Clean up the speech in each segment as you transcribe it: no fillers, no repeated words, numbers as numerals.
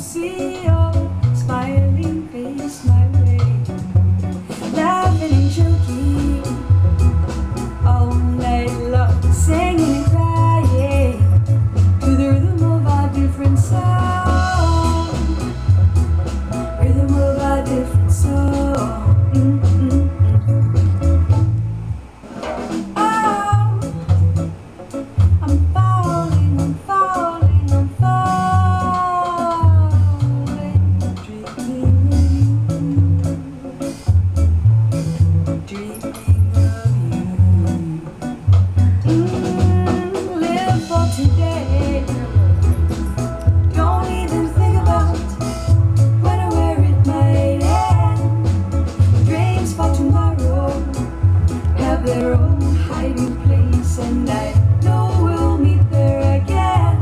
see your smiling face my way, laughing and joking all night long, singing and crying to the rhythm of our different song, rhythm of our different song. Today, don't even think about when or where it might end. Dreams for tomorrow have their own hiding place, and I know we'll meet there again.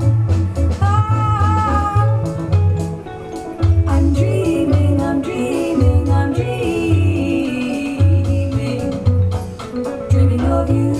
I'm dreaming, I'm dreaming, I'm dreaming, dreaming of you.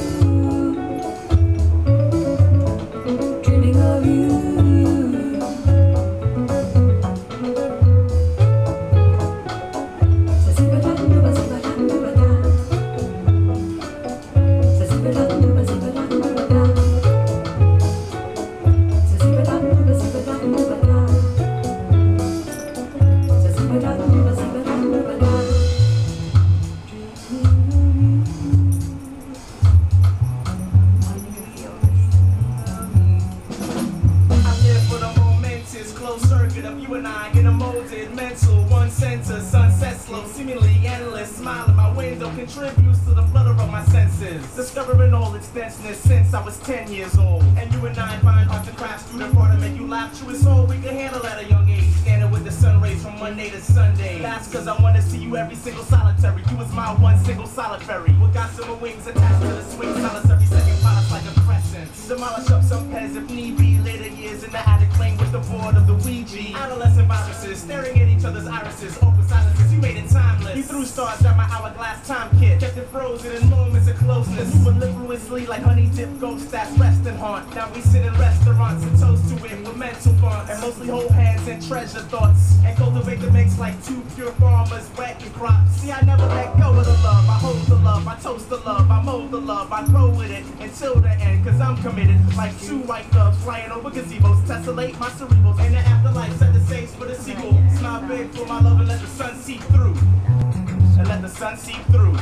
Closed circuit of you and I in a molded mental one center, sunset slow, seemingly endless. Smile in my window contributes to the flutter of my senses, discovering all its denseness since I was 10 years old. And you and I find art to craft through the part to make you laugh true as all we can handle at a young age, standing with the sun rays from Monday to Sunday. That's cause I want to see you every single solitary. You was my one single solitary with gossamer wings attached to the swing, solitary second pilots like a crescent. Demolish up some pens if need be. Later years in the attic playing with the board of the Ouija. Adolescent viruses staring at each other's irises, open silences. You made it timeless. You threw stars at my hourglass time kit, kept it frozen in moments of closeness. You mellifluously like honey dip ghosts that's rest and haunt. Now we sit in restaurants and toast to it with mental bonds, and mostly hold hands and treasure thoughts, and cultivate the mix like two pure farmers whacking crops. See, I never let go of the love. I hold the love, I toast the love, I mold the love, I grow with it until the end. Cause I'm committed like two white doves flying over gazebos, tessellate my cerebrals. And the afterlife set the stage for the sequel. Smile big for my love and let the sun seep through. And let the sun seep through.